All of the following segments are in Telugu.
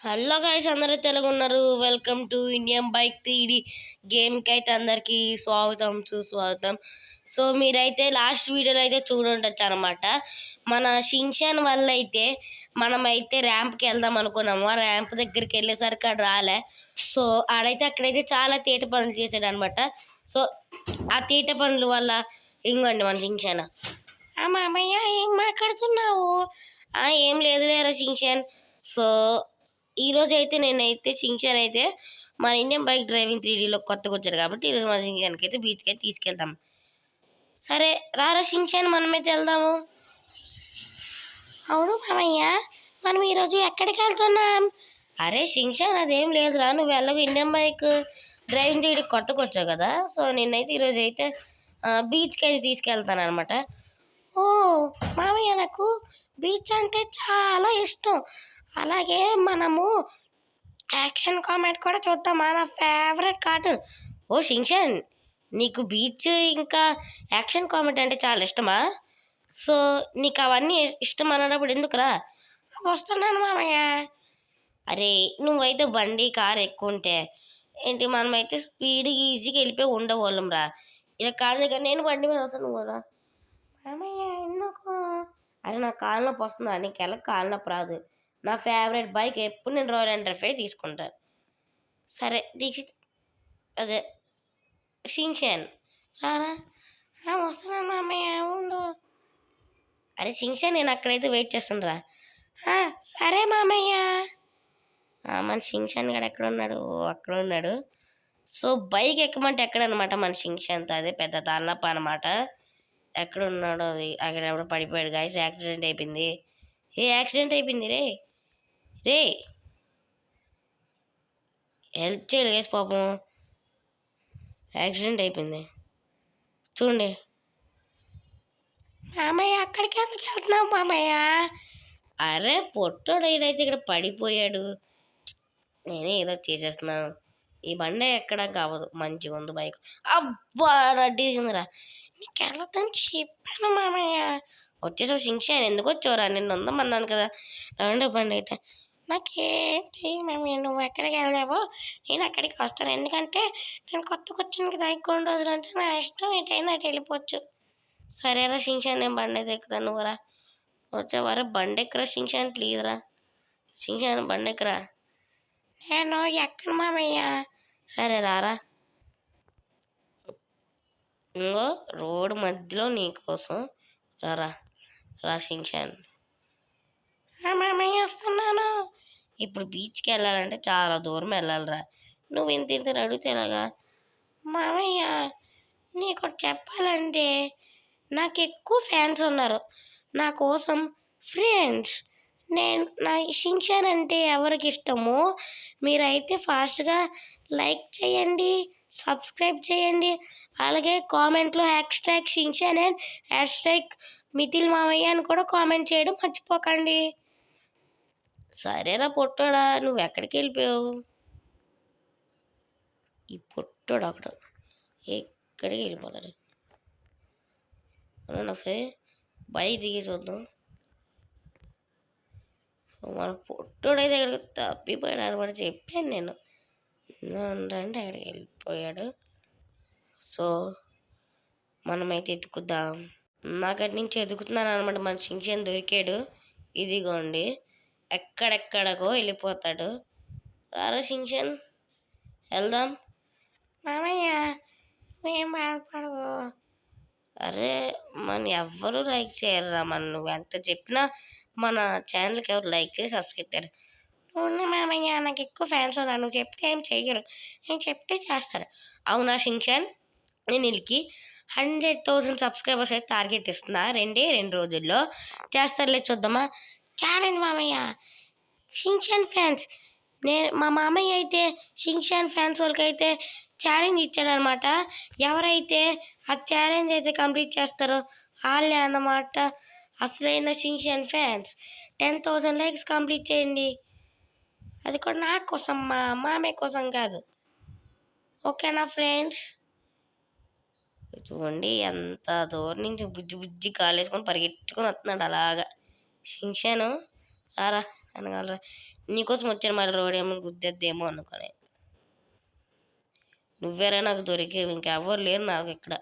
హలో గైస్, అందరూ తెలుగున్నారు. Welcome to Indian bike 3D గేమ్కి అయితే అందరికీ స్వాగతం సుస్వాగతం. సో మీరైతే లాస్ట్ వీడియోలో అయితే చూడుండొచ్చు అనమాట. మన షించాన్ వల్ల అయితే మనమైతే ర్యాంప్కి వెళ్దాం అనుకున్నాము. ఆ ర్యాంప్ దగ్గరికి వెళ్ళేసరికి అక్కడ రాలే. సో అక్కడైతే చాలా తీట పనులు చేశాడు అనమాట. సో ఆ తీట పనుల వల్ల ఇంకోండి మన షించాన్. మామయ్య ఏం మాట్లాడుతున్నావు? ఏం లేదు లేరా షించాన్. సో ఈరోజు అయితే నేనైతే షించాన్ అయితే మన ఇండియన్ బైక్ డ్రైవింగ్ 3Dలో కొత్తగా వచ్చాడు కాబట్టి ఈరోజు మన షించాన్కి అయితే బీచ్కి అయితే తీసుకెళ్తాం. సరే రారా షించాన్, మనమైతే వెళ్దాము. అవును మామయ్య, మనం ఈరోజు ఎక్కడికి వెళ్తున్నాం? అరే షించాన్, అదేం లేదురా, నువ్వు వెళ్ళకు. ఇండియన్ బైక్ డ్రైవింగ్ 3D కొత్తగా వచ్చావు కదా. సో నేనైతే ఈరోజు అయితే బీచ్కి అయితే తీసుకెళ్తాను అనమాట. ఓ మామయ్య, నాకు బీచ్ అంటే చాలా ఇష్టం. అలాగే మనము యాక్షన్ కామెంట్ కూడా చూద్దాం, నా ఫేవరెట్ కార్టూన్. ఓ షించాన్, నీకు బీచ్ ఇంకా యాక్షన్ కామెంట్ అంటే చాలా ఇష్టమా? సో నీకు అవన్నీ ఇష్టం అన్నప్పుడు ఎందుకురా? వస్తున్నాను మామయ్య. అరే నువ్వైతే బండి కారు ఎక్కువ ఉంటే ఏంటి, మనమైతే స్పీడ్గా ఈజీగా వెళ్ళిపోయి ఉండేవాళ్ళం రా. ఇలా కాదు కదా, నేను బండి మీద వస్తాను, నువ్వు రా. మామయ్య ఎందుకు? అరే నా కాళ్ళ నొప్పి వస్తుందా? నీకు ఎలా కాళ్ళ నొప్పి రాదు. నా ఫేవరెట్ బైక్ ఎప్పుడు నేను రాయల్ ఎన్ఫీల్డ్ తీసుకుంటాను. సరే దీక్షిత్, అదే షించాన్ రారా. వస్తున్నాను మామయ్య, ఉండు. అరే షించాన్, నేను అక్కడైతే వెయిట్ చేస్తాను రా. సరే మామయ్య. మన షించాన్ గడు ఎక్కడ ఉన్నాడు? అక్కడ ఉన్నాడు. సో బైక్ ఎక్కమంటే ఎక్కడనమాట మన షించాన్తో, అదే పెద్ద తలనొప్పి అనమాట. ఎక్కడ ఉన్నాడో అది, అక్కడ ఎవడో పడిపోయాడు గాయస్. యాక్సిడెంట్ అయిపోయింది. యాక్సిడెంట్ అయిపోయింది రే. హెల్ప్ చేయాలి గైస్, పాపం యాక్సిడెంట్ అయిపోయింది చూడండి. మామయ్య అక్కడికి ఎందుకు వెళ్తున్నావు మామయ్య? అరే పొట్టోడు ఏదైతే ఇక్కడ పడిపోయాడు, నేనే ఏదో చేసేస్తున్నాను. ఈ బండి ఎక్కడ కావదు, మంచిగా ఉంది బైక్. అబ్బా నడ్డీసిందిరా. నీకు వెళ్ళొద్దని చెప్పాను మామయ్య. వచ్చేసావు షించాన్, ఎందుకు వచ్చావురా? నిన్ను ఉందమన్నాను కదా. రండి బండి అయితే. నాకేంటి మమ్మీ, నువ్వు ఎక్కడికి వెళ్ళావో నేను అక్కడికి వస్తాను. ఎందుకంటే నేను కొత్తగా వచ్చాను కదా, కొన్ని రోజులు అంటే నా ఇష్టం, ఎటైనా అటు వెళ్ళిపోవచ్చు. సరేరా షించాన్, నేను బండి అయితే ఎక్కుతాను, నువ్వు రా. వచ్చేవారా బండి ఎక్కరా షించాన్, ప్లీజ్ రా. షించాన్ బండి ఎక్కరా. నేను ఎక్కడ మామయ్య. సరే రారా. ఇంకో రోడ్డు మధ్యలో నీకోసం రారా. రా షించాన్. మామయ్య వస్తున్నాను. ఇప్పుడు బీచ్కి వెళ్ళాలంటే చాలా దూరం వెళ్ళాలిరా. నువ్వు ఇంత అడిగితే ఎలాగా? మామయ్య నీకు చెప్పాలంటే నాకు ఎక్కువ ఫ్యాన్స్ ఉన్నారు నా కోసం, ఫ్రెండ్స్. నా షించాన్ అంటే ఎవరికి ఇష్టమో మీరైతే ఫాస్ట్గా లైక్ చేయండి, సబ్స్క్రైబ్ చేయండి. అలాగే కామెంట్లో హ్యాష్ట్యాగ్ షించాన్ అండ్ హ్యాష్ట్యాగ్ మిథిల్ మామయ్య అని కూడా కామెంట్ చేయడం మర్చిపోకండి. సరేరా పొట్టోడా, నువ్వు ఎక్కడికి వెళ్ళిపోయావు? ఈ పొట్టోడు అక్కడ ఎక్కడికి వెళ్ళిపోతాడు? ఒకసారి బైక్ దిగి చూద్దాం. సో మన పొట్టోడైతే అక్కడికి తప్పిపోయాడు అనమాట, చెప్పాను నేను. అంటే అక్కడికి వెళ్ళిపోయాడు. సో మనమైతే ఎత్తుకుద్దాం. నాకు అటు నుంచి ఎదుగుతున్నాను అనమాట. మన షించాన్ దొరికాడు, ఇదిగోండి. ఎక్కడెక్కడికో వెళ్ళిపోతాడు. రారా షించాన్, వెళ్దాం. మామయ్య మేము బాధపడవు. అరే మన ఎవ్వరూ లైక్ చేయరురా. నువ్వు ఎంత చెప్పినా మన ఛానల్కి ఎవరు లైక్ చేసి సబ్స్క్రైబ్ చేయరు. అవునా మామయ్య, నాకు ఎక్కువ ఫ్యాన్స్ ఉన్నారు. నువ్వు చెప్తే ఏం చెయ్యరు, నేను చెప్తే చేస్తారు. అవునా షించాన్, నేను వీళ్ళకి 100,000 సబ్స్క్రైబర్స్ అయితే టార్గెట్ ఇస్తున్నా. 2 రోజుల్లో చేస్తారులే, చూద్దామా. ఛాలెంజ్ మామయ్య, షించాన్ ఫ్యాన్స్. మా మామయ్య అయితే షించాన్ ఫ్యాన్స్ వాళ్ళకి అయితే ఛాలెంజ్ ఇచ్చాడనమాట. ఎవరైతే ఆ ఛాలెంజ్ అయితే కంప్లీట్ చేస్తారో వాళ్ళే అన్నమాట అసలైన షించాన్ ఫ్యాన్స్. 10,000 లైక్స్ కంప్లీట్ చేయండి. అది కూడా నా కోసం, మా మామయ్య కోసం కాదు. ఓకేనా ఫ్రెండ్స్? చూడండి ఎంత దూరం నుంచి బుజ్జి బుజ్జి కాలేసుకొని పరిగెట్టుకొని వస్తున్నాడు అలాగా. షించాను రారా, అనగలరా నీకోసం వచ్చాను మరి రోడ్ ఏమో గుద్దేద్దేమో అనుకుని. నువ్వేరా నాకు దొరికేవి, ఇంకెవ్వరు లేరు నాకు ఇక్కడ.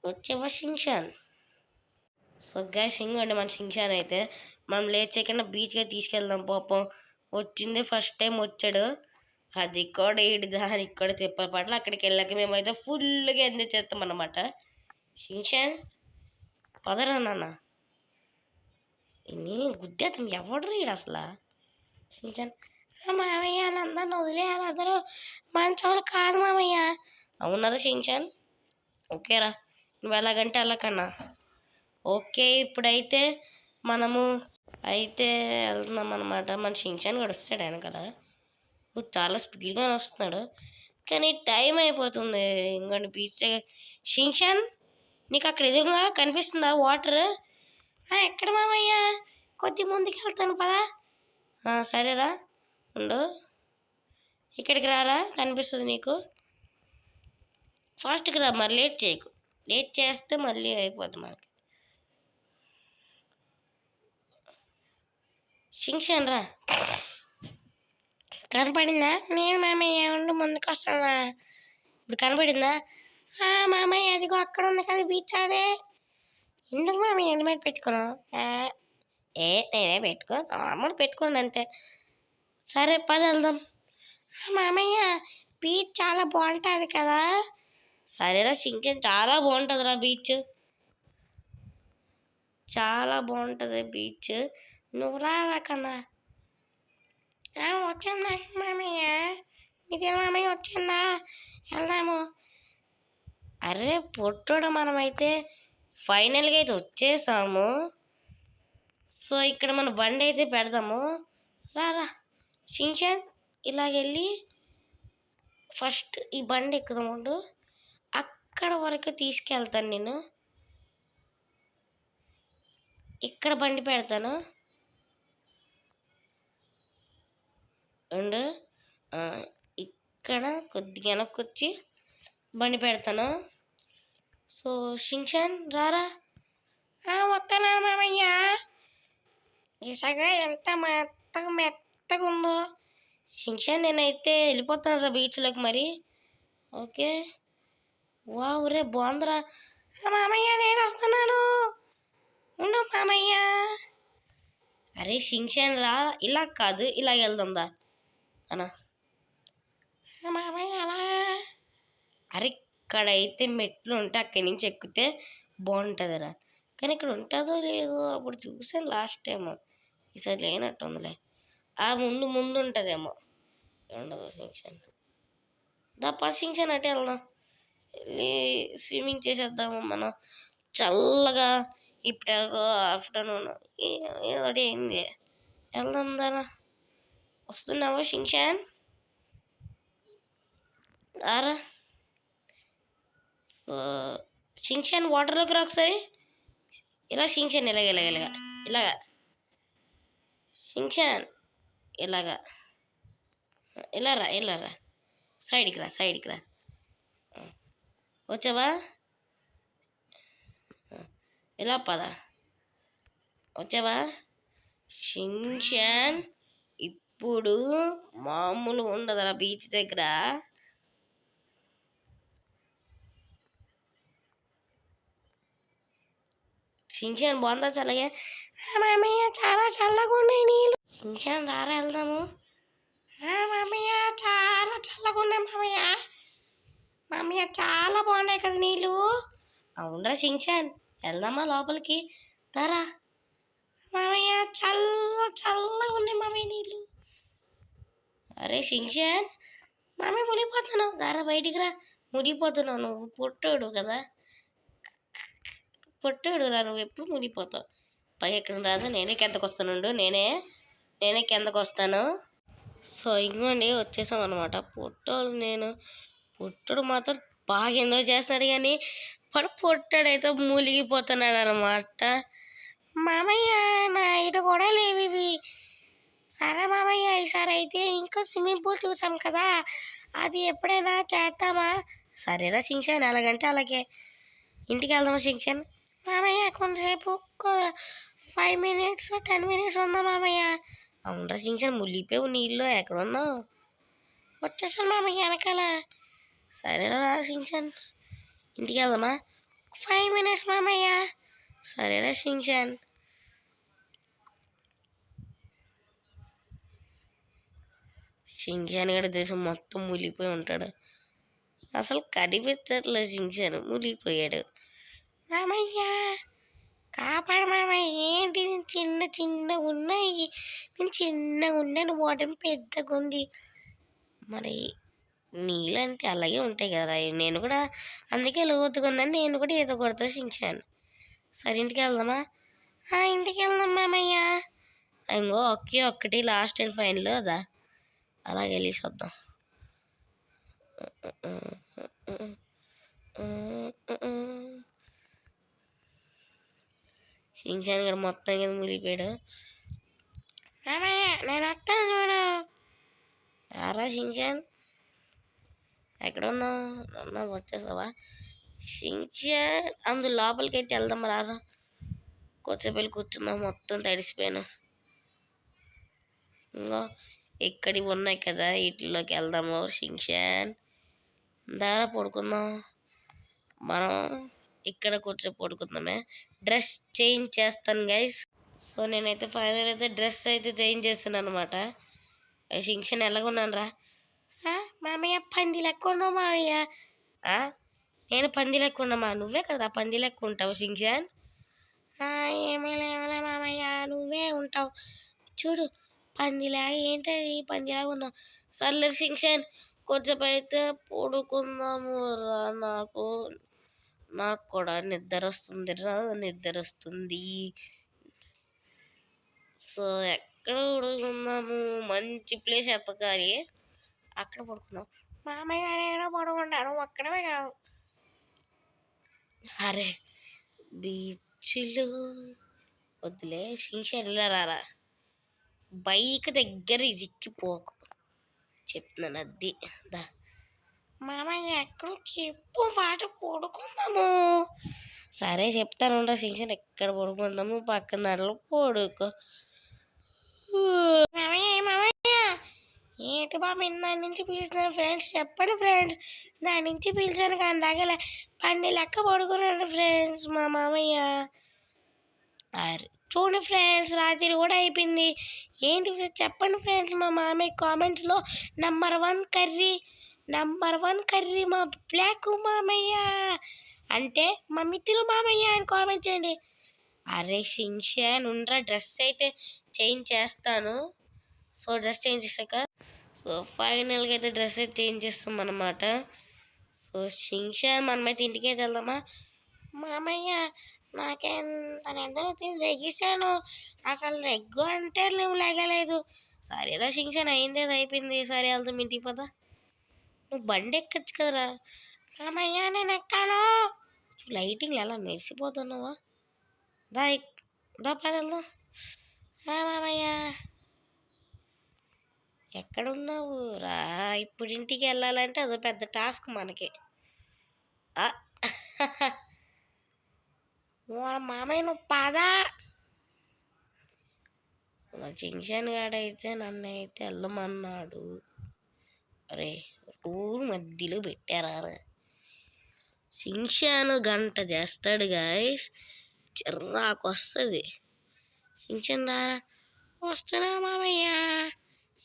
వచ్చేవా షించాన్? సో గ్యాస్ ఇంకోండి మన షించాన్ అయితే మనం లేచేకన్నా బీచ్గా తీసుకెళ్దాం. పాపం వచ్చింది ఫస్ట్ టైం వచ్చాడు, అది కూడా ఏడు దానికి కూడా తిప్పల పట్ల. అక్కడికి వెళ్ళాక మేమైతే ఫుల్గా ఎంజాయ్ చేస్తాం అన్నమాట. షించాన్ పదరా నాన్న, ఇన్ని గుద్దేస్తాం ఎవడు రీడు అసలు. షించాన్ మామయ్య వాళ్ళందరిని వదిలేయాలి, అందరూ మంచోళ్ళు కాదు మామయ్య. అవునరా షించాన్? ఓకేరా నువ్వు ఎలాగంటే అలాగన్నా. ఓకే ఇప్పుడైతే మనము అయితే వెళ్తున్నాం అనమాట. మన షించాన్ కూడా వస్తాడు ఆయన కదా, చాలా స్పీడ్గా వస్తున్నాడు కానీ టైం అయిపోతుంది. ఇంకోటి బీచ్ షించాన్ నీకు అక్కడ ఎదురుగా కనిపిస్తుందా వాటర్? ఎక్కడ మామయ్య? కొద్ది ముందుకు వెళ్తాను పదా. సరేరా ఉండు, ఇక్కడికి రారా కనిపిస్తుంది నీకు. ఫాస్ట్గా రా మరి, లేట్ చేయకు, లేట్ చేస్తే మళ్ళీ అయిపోద్ది మనకి. షించాన్ రా, కనపడిందా? నేను మామయ్య ఉండు ముందుకు వస్తానా. ఇప్పుడు కనపడిందా? మామయ్య అదిగో అక్కడ ఉంది కదా బీచ్, అదే. ఎందుకు మామయ్య హెల్మెట్ పెట్టుకున్నావు? నేనే పెట్టుకో, నార్మల్ పెట్టుకోండి అంతే. సరే పద వెళ్దాం. మామయ్య బీచ్ చాలా బాగుంటుంది కదా. సరేరా షించాన్, చాలా బాగుంటుందిరా బీచ్, చాలా బాగుంటుంది బీచ్. నువ్వు రారా కన్నా. వచ్చిందా మామయ్య? ఇది మామయ్య వచ్చిందా? వెళ్దాము. అరే పొట్టోడు, మనమైతే ఫైనల్గా అయితే వచ్చేసాము. సో ఇక్కడ మన బండి అయితే పెడదాము. రారా షించాన్, ఇలాగెళ్ళి ఫస్ట్ ఈ బండి ఎక్కుదాం ఉండు, అక్కడ వరకు తీసుకెళ్తాను నేను. ఇక్కడ బండి పెడతాను ఉండు, ఇక్కడ కొద్దిగా వెనక్కి వచ్చి బండి పెడతాను. సో షించాన్ రారా. వస్తాను మామయ్య. ఇసగా ఎంత మెత్తగా ఉందో. షించాన్ నేనైతే వెళ్ళిపోతాను రా బీచ్లోకి మరి. ఓకే వావ్ రే బాగుందిరా. మామయ్య నేను వస్తున్నాను ఉండు మామయ్య. అరే షించాన్ రా, ఇలా కాదు ఇలాగ వెళ్దాందా అన్నా. మామయ్య అలా. అరే ఇక్కడైతే మెట్లు ఉంటే అక్కడి నుంచి ఎక్కితే బాగుంటుందిరా, కానీ ఇక్కడ ఉంటుందో లేదో అప్పుడు చూసాను లాస్ట్ టైం, ఈసారి లేనట్టు ఉందిలే. ముందు ముందు ఉంటుందేమో, ఉండదు షించాన్. దప్ప షించాన్ అంటే వెళ్దాం, వెళ్ళి స్విమ్మింగ్ చేసేద్దాము మనం చల్లగా. ఇప్పుడు ఆఫ్టర్నూన్ ఏదోటి అయింది, వెళ్దాం దానా. వస్తున్నావా షించాన్? రారా. షించాన్ వాటర్లోకి రా ఒకసారి. ఇలా షించాన్ ఇలాగ ఇలాగ ఇలాగ ఇలాగా షించాన్ ఇలాగా ఇలా రా, ఇలా రా, సైడ్కి రా, సైడ్కి రా. వచ్చావా? ఇలా పద. వచ్చావా షించాన్? ఇప్పుడు మామూలుగా ఉండదు అలా బీచ్ దగ్గర. షించాన్ బాగుందా చల్లగా? మామయ్య చాలా చల్లగా ఉన్నాయి నీళ్ళు. షించాన్ రారా వెళ్దాము. మామయ్య చాలా చల్లగా ఉన్నాయి మామయ్య. మామయ్య చాలా బాగున్నాయి కదా నీళ్ళు. అవునరా షించాన్, వెళ్దామా లోపలికి? తారా మామయ్య, చల్లగా ఉన్నాయి మామయ్య నీళ్ళు. అరే షించాన్, మామయ్య మునిగిపోతున్నావు, దారా బయటికి రా. మునిగిపోతున్నావు నువ్వు, పొట్టాడు కదా, పొట్టాడు రా, నువ్వు ఎప్పుడు మునిగిపోతావు. పై ఎక్కడ రాదు, నేనే కిందకు వస్తానుండు, నేనే కిందకు వస్తాను. సో ఇంకోండి వచ్చేసాం అనమాట. పొట్టడు మాత్రం బాగా ఎంజాయ్ చేస్తాడు, కానీ పొట్టాడైతే మూలిగిపోతున్నాడు అనమాట. మామయ్య నా ఇటు కూడా లేవు ఇవి. సరే మామయ్య, ఈసారి అయితే ఇంకా స్విమ్మింగ్ పూల్ చూసాం కదా, అది ఎప్పుడైనా చేద్దామా? సరేరా షించాన్, అలాగంటే అలాగే. ఇంటికి వెళ్దామా షించాన్? మామయ్య కొంతసేపు 5 minutes 10 minutes ఉందా మామయ్య? అవునరా సించాన్, మునిగిపోయావు నీళ్ళు, ఎక్కడున్నావు? వచ్చేసాను మామయ్య వెనకాల. సరేరా సించాన్, ఇంటికి వెళ్దామా? 5 minutes మామయ్య. సరేరా సించాన్. సించాన్ గడి దేశం మొత్తం మునిగిపోయి ఉంటాడు. అసలు కనిపించట్లేదు, సించాన్ మునిగిపోయాడు. మామయ్య కాపాడు మామయ్య. ఏంటి చిన్న ఉన్నాయి, నేను చిన్నగా ఉన్నాను, వాటర్ పెద్దగా ఉంది. మరి నీళ్ళంటే అలాగే ఉంటాయి కదా, నేను కూడా అందుకే లోతుకున్నాను, నేను కూడా ఈత కొడతా సించాను. సరే ఇంటికి వెళ్దామా? ఇంటికి వెళ్దాం మామయ్య. ఇంకో ఒక్కటి లాస్ట్ అండ్ ఫైనల్ అదా, అలాగే వెళ్ళి వద్దాం. సించాన్ గారు మొత్తం కింద మునిగిపోయాడు. మామయ్య నేను వస్తాను చూడు. రారా సించాన్, ఎక్కడ ఉన్నావు? వచ్చేసావా సించాన్? అందు లోపలికి అయితే వెళ్దాం, రారా కొద్దిసేపు వెళ్ళి కూర్చుందాం, మొత్తం తడిసిపోయాను. ఇంకో ఇక్కడివి ఉన్నాయి కదా, వీటిలోకి వెళ్దాము సించాన్. దారా పడుకుందాం, మనం ఇక్కడ కూర్చొని పడుకుందామే. డ్రెస్ చేంజ్ చేస్తాను గైస్. సో నేనైతే ఫైనల్ అయితే డ్రెస్ అయితే చేంజ్ చేస్తాను అనమాట. సించాన్ ఎలాగున్నాను రా? మామయ్య పంది లెక్క ఉన్నావు మామయ్య. నేను పంది లెక్క ఉన్నామా? నువ్వే కదరా పంది లెక్క ఉంటావు సించాన్. ఏమీ లేదులే మామయ్య, నువ్వే ఉంటావు చూడు పందిలాగా. ఏంటది పందిలాగా ఉన్నావు? సర్లే సించాన్, కొంచెంసేపు అయితే పడుకుందాము రా. నాకు కూడా నిద్ర వస్తుంది. సో ఎక్కడ పడుకుందాము? మంచి ప్లేస్ ఎత్తకాలి, అక్కడ పడుకుందాం. మామయ్య గారు పడుకుంటాను, ఒక్కడమే కాదు. అరే బీచ్లో వద్దులే సించాన్, రారా బైక్ దగ్గర ఇజిక్కిపోకు, చెప్తున్నాను అది. దా మామయ్య ఎక్కడ చెప్పు, పాట పడుకుందాము. సరే చెప్తాను రా సించాన్, ఎక్కడ పడుకుందాము? పక్కన దాంట్లో పడుకో. మామయ్య ఏంటి బాబు దాని నుంచి పిలుస్తున్నారు? ఫ్రెండ్స్ చెప్పండి ఫ్రెండ్స్, దాని నుంచి పిలిచాను కానీ దాగలే పంది లెక్క పడుకున్నాడు ఫ్రెండ్స్ మా మామయ్య. చూడండి ఫ్రెండ్స్, రాత్రి కూడా అయిపోయింది. ఏంటి చెప్పండి ఫ్రెండ్స్, మా మామయ్య కామెంట్స్లో నంబర్ వన్ కర్రీ మా బ్లాక్ మామయ్య అంటే మా మిత్రులు మామయ్య అని కామెంట్ చేయండి. అరే సించాన్ ఉండరా, డ్రెస్ అయితే చేంజ్ చేస్తాను. సో డ్రెస్ చేంజ్ చేశాక సో ఫైనల్గా అయితే డ్రెస్ అయితే చేంజ్ చేస్తాం అన్నమాట. సో సించాన్ మనమైతే ఇంటికి అయితే వెళ్దామా? మామయ్య నాకెంత నిద్ర వచ్చింది, లెగిసాను, అసలు లెగ్గు అంటే నువ్వు లెగలేదు. సరేరా సించాన్, అయింది అది అయిపోయింది. సరే వెళ్దాం ఇంటికి పద. నువ్వు బండి ఎక్కచ్చు కదరా? మామయ్య నేను ఎక్కాను. లైటింగ్ ఎలా మెరిసిపోతున్నావా? దా పద వెళ్దాం. మామయ్య ఎక్కడున్నావు రా? ఇప్పుడు ఇంటికి వెళ్ళాలంటే అదో పెద్ద టాస్క్ మనకి. మామయ్య నువ్వు పదా. మా సించాన్ గాడైతే నన్ను అయితే వెళ్ళమన్నాడు. అరే ఊరు మధ్యలో పెట్టారా? సించాన్ గంట చేస్తాడు గాయస్, చిర్రాకు వస్తుంది. సించాన్ రారా. వస్తున్నా మామయ్య,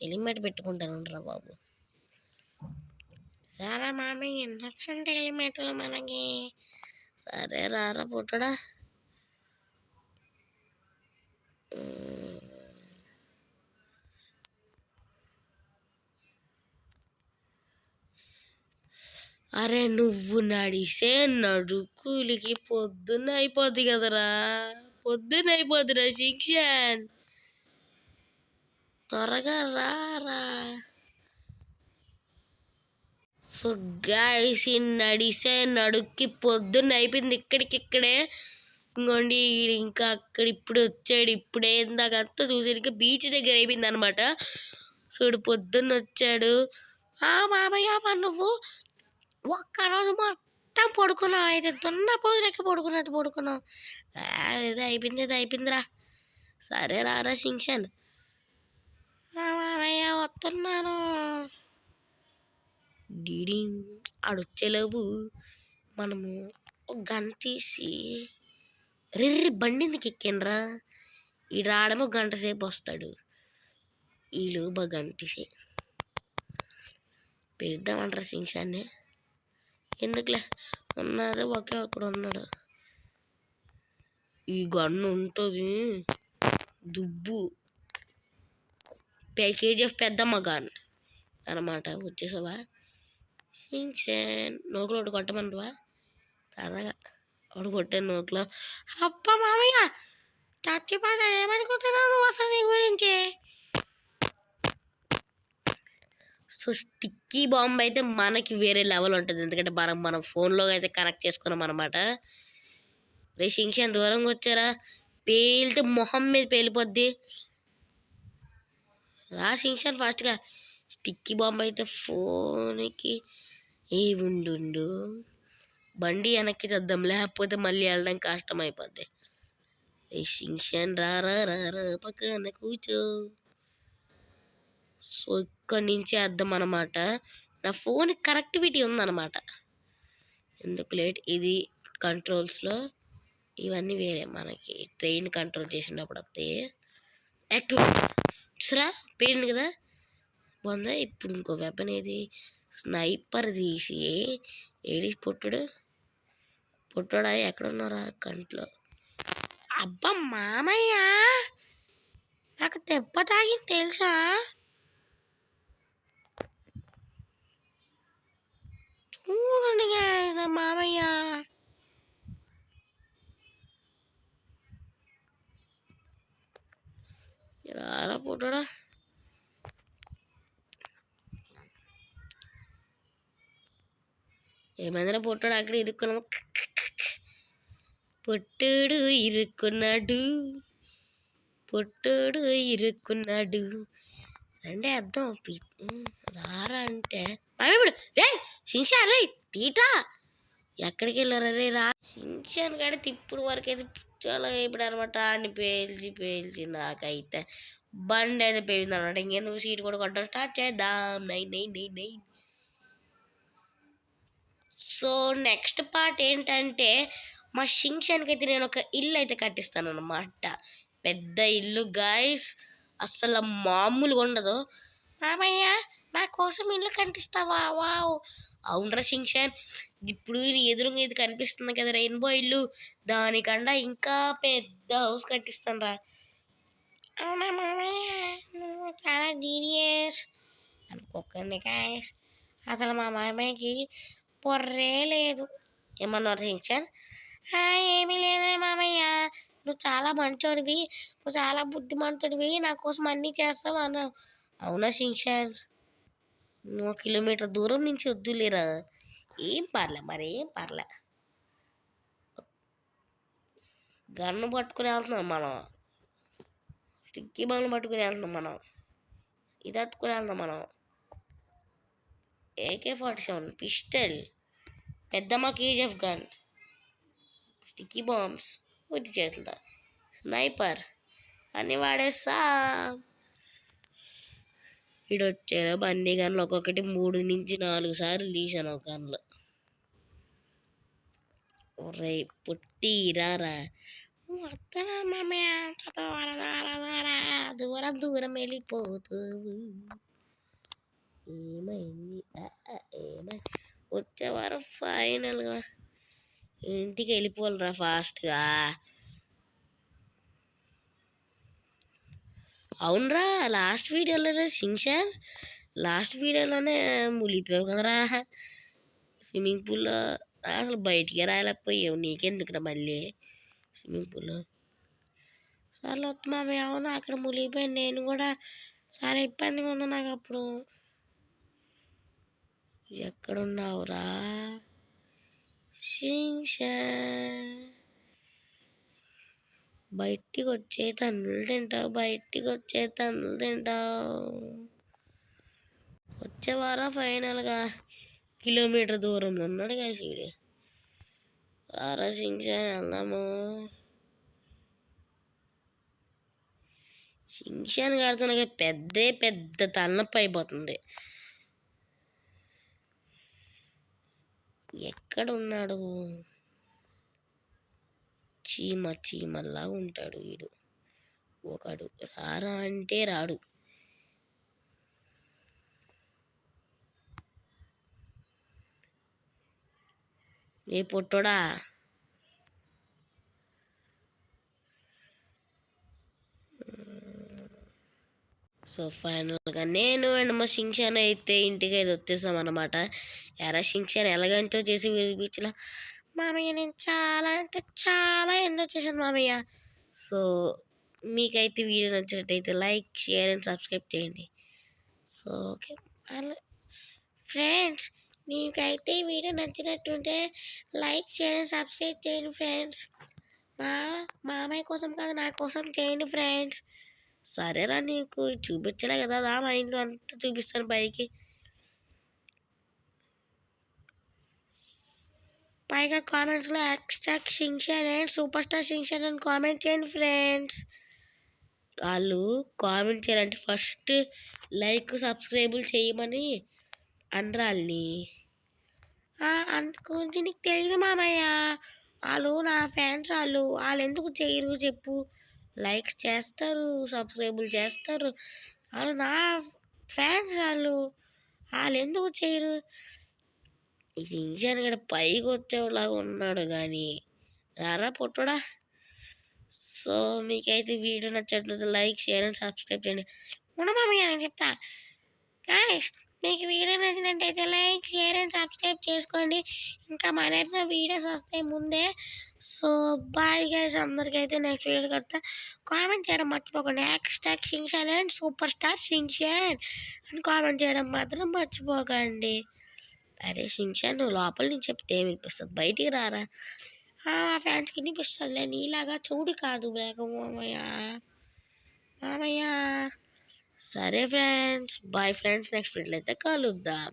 హెల్మెట్ పెట్టుకుంటాను రా బాబు. సరే మామయ్య, ఎందుకంటే హెల్మెట్లు మనకి. సరే రారా పుట్టడా. అరే నువ్వు నడిసే నడుకులికి పొద్దున్న అయిపోద్ది కదరా, సించాన్ త్వరగా రారా. సో గైస్, నడిసే నడుక్కి పొద్దున్న అయిపోయింది ఇక్కడికిక్కడే. ఇంకోండి ఇంకా అక్కడ ఇప్పుడు వచ్చాడు, ఇప్పుడే ఇందాకంతా చూసేది బీచ్ దగ్గర అయిపోయింది అనమాట. సో పొద్దున్న వచ్చాడు. మామయ్య నువ్వు ఒక్కరోజు మొత్తం పడుకున్నావు, అయితే దున్న పోజు లెక్క పడుకున్నట్టు పడుకున్నావు. అది అయిపోయిందిరా. సరే రారా షింక్షన్. మామయ్య వస్తున్నాను. డీడీ ఆడొచ్చేలోపు మనము ఒక గంట తీసి రిర్రి బండి ఎందుకు ఎక్కినరా, ఈ రావడము గంట సేపు వస్తాడు, వీళ్ళు బాగా గంట తీసి పెడదామంటారా షింక్షాన్ని. ఎందుకులే, ఉన్నదే ఒకే అక్కడ ఉన్నాడు. ఈ గన్ను ఉంటుంది దుబ్బు, కేజీఎఫ్ పెద్దమ్మ గన్ అనమాట. వచ్చేసావా షింక్షన్? నోకులో ఒకటి కొట్టమంటావా? సరదాగా ఒకటి కొట్టాను నోకులో. అప్ప మామయ్య చచ్చిపోతాను, ఏమనుకుంటున్నావు నువ్వు అసలు నీ గురించి? సో స్టిక్కీ బాంబ్ అయితే మనకి వేరే లెవెల్ ఉంటుంది, ఎందుకంటే మనం ఫోన్లో అయితే కనెక్ట్ చేసుకున్నాం అనమాట. రే షింక్షన్ దూరంగా వచ్చారా, పేలితే మొహం మీద పేలిపోద్ది. రా షింక్షన్ ఫాస్ట్గా. స్టిక్కీ బాంబ్ అయితే ఫోన్కి ఏ ఉండు, బండి వెనక్కి తెద్దాం, లేకపోతే మళ్ళీ వెళ్ళడం కష్టం అయిపోద్ది. రే షింక్షన్ రారా పక్కన కూర్చో. సో ఇక్కడి నుంచి వేద్దాం అనమాట. నా ఫోన్ కనెక్టివిటీ ఉందన్నమాట. ఎందుకు లేట్, ఇది కంట్రోల్స్లో, ఇవన్నీ వేరే మనకి ట్రైన్ కంట్రోల్ చేసినప్పుడు వస్తాయి. యాక్టివ్ చూసరా పోయింది కదా, బాగుందా. ఇప్పుడు ఇంకో వెపన్ ఏది, స్నైపర్ తీసి ఏడి పుట్టడా ఎక్కడున్నారా కంట్లో. అబ్బా మామయ్య నాకు దెబ్బ తాగింది తెలుసా. చూడండి మామయ్య, రారా పుట్టడా. ఏమైందిరా పుట్టాడు అక్కడ ఇరుక్కున్నాము. పొట్టుడు ఇరుక్కున్నాడు అంటే అర్థం. రారా అంటే ఇప్పుడు రే షింక్షన్ రే తీటా ఎక్కడికి వెళ్ళారా రే రా. షింక్షన్ కాడి తిప్పుడు వరకు అయితే చాలా ఇప్పుడు అనమాట. అని పేల్చి నాకైతే బండి అయితే పేలింది అనమాట. ఇంకెందుకు సీట్ కూడా కొట్టడం స్టార్ట్ చేద్దాం. 9. సో నెక్స్ట్ పార్ట్ ఏంటంటే, మా షింక్షన్కి అయితే నేను ఒక ఇల్లు అయితే కట్టిస్తాను అనమాట. పెద్ద ఇల్లు గాయస్, అసలు మామూలుగా ఉండదు. మామయ్య నా కోసం ఇల్లు కట్టిస్తావా? వావ్, అవునరా షింక్షన్. ఇప్పుడు ఎదురుగా ఇది కనిపిస్తుంది కదా రెయిన్బో ఇల్లు, దానికన్నా ఇంకా పెద్ద హౌస్ కట్టిస్తాను రా. అవునా మామయ్య, నువ్వు చాలా జీనియస్ అనుకోకండి గాయస్. అసలు మా మామయ్యకి పొర్రే లేదు. ఏమన్నారు షింక్షన్? ఏమీ లేదులే మామయ్య, నువ్వు చాలా మంచోడివి, నువ్వు చాలా బుద్ధిమంతుడివి, నా కోసం అన్నీ చేస్తావు అన్నావు. అవునా షింక్షన్, నువ్వు కిలోమీటర్ దూరం నుంచి వద్దులేరా. ఏం పర్లే గన్ను పట్టుకుని వెళ్తున్నాం మనం, స్టిక్కీ బాంబులు పట్టుకుని వెళ్తున్నాం మనం, ఇది పట్టుకుని వెళ్తాం మనం. AK-47 పిస్టల్, పెద్దమ్మ కేజీఎఫ్ గన్, స్టిక్కీ బాంబ్స్ వచ్చి చేతులతో, స్నైపర్ అన్నీ వాడేస్తా. ఇడు వచ్చారు అన్ని గన్లు ఒక్కొక్కటి 3 నుంచి 4 సార్లు తీసాను ఒక గన్లో. ఒరే పుట్టి రారా. వస్తున్నా మామయ్య, దూరం వెళ్ళిపోతావు. ఏమైంది వచ్చేవారు ఫైనల్గా ఇంటికి వెళ్ళిపోవాలిరా ఫాస్ట్గా. అవునరా లాస్ట్ వీడియోలోనే షింక్షన్, లాస్ట్ వీడియోలోనే మునిగిపోయావు కదరా స్విమ్మింగ్ పూల్లో. అసలు బయటికి రాయలేకపోయావు, నీకెందుకురా మళ్ళీ స్విమ్మింగ్ పూల్లో. సర్లే వస్తున్నా అవును, అక్కడ మునిగిపోయాను నేను కూడా, చాలా ఇబ్బందిగా ఉంది నాకు అప్పుడు. ఎక్కడున్నావురా షింక్షన్? బయటికి వచ్చే తన్నులు తింటావు, వచ్చేవారా ఫైనల్గా. కిలోమీటర్ దూరంలో ఉన్నాడు కదా సీడు. రారా షింక్షన్ వెళ్దాము. షించాన్ గారితో నాకు పెద్దే పెద్ద తలనొప్పి అయిపోతుంది. ఎక్కడ ఉన్నాడు? చీమల్లా ఉంటాడు వీడు. ఒకడు రారా అంటే రాడు. ఏ పొట్టోడా, సో ఫైనల్గా నేను అండ్ మా షించాన్ అయితే ఇంటికి అయితే వచ్చేసాం అన్నమాట. ఎరా షించాన్ ఎలాగంటో చేసి బీచ్లో మామయ్య నేను చాలా అంటే చాలా ఎంజాయ్ చేశాను మామయ్య. సో మీకైతే వీడియో నచ్చినట్టయితే లైక్, షేర్ అండ్ సబ్స్క్రైబ్ చేయండి. సో ఓకే ఫ్రెండ్స్, మీకైతే వీడియో నచ్చినట్టుంటే లైక్, షేర్ అండ్ సబ్స్క్రైబ్ చేయండి ఫ్రెండ్స్. మామయ్య కోసం కాదు, నా కోసం చేయండి ఫ్రెండ్స్. సరేరా, నీకు చూపించలే కదా, మా ఇంట్లో అంతా చూపిస్తాను పైకి. పైగా కామెంట్స్లో hashtag Shinchan and super star Shinchan అని కామెంట్ చేయండి ఫ్రెండ్స్. వాళ్ళు కామెంట్ చేయాలంటే ఫస్ట్ లైక్, సబ్స్క్రైబులు చేయమని అనరాల్ని. గురించి నీకు తెలియదు మామయ్య, వాళ్ళు నా ఫ్యాన్స్. వాళ్ళు ఎందుకు చేయరు చెప్పు? లైక్ చేస్తారు, సబ్స్క్రైబులు చేస్తారు, వాళ్ళు నా ఫ్యాన్స్. వాళ్ళు ఎందుకు చేయరు? షించాన్ గడ పైకి వచ్చేలాగా ఉన్నాడు కానీ రారా పొట్టుడా. సో మీకైతే వీడియో నచ్చట్లేదు లైక్, షేర్ అండ్ సబ్స్క్రైబ్ చేయండి. మామయ్య నేను చెప్తా. గాయ్స్, మీకు వీడియో నచ్చినట్టయితే లైక్, షేర్ అండ్ సబ్స్క్రైబ్ చేసుకోండి. ఇంకా మన వీడియోస్ వస్తాయి ముందే. సో బాయ్ గైస్, అందరికైతే నెక్స్ట్ వీడియో కడతా. కామెంట్ చేయడం మర్చిపోకండి. Hashtag Shinchan and super star Shinchan అని కామెంట్ చేయడం మాత్రం మర్చిపోకండి. అరే షించాన్, నువ్వు లోపల నుంచి చెప్తే ఏమి వినిపిస్తుంది, బయటికి రారా. మా ఫ్యాన్స్కి వినిపిస్తుందిలే, నీలాగా చెవుడి కాదు మామయ్య. సరే ఫ్రెండ్స్, బాయ్ ఫ్రెండ్స్, నెక్స్ట్ వీడియోలో అయితే కలుద్దాం.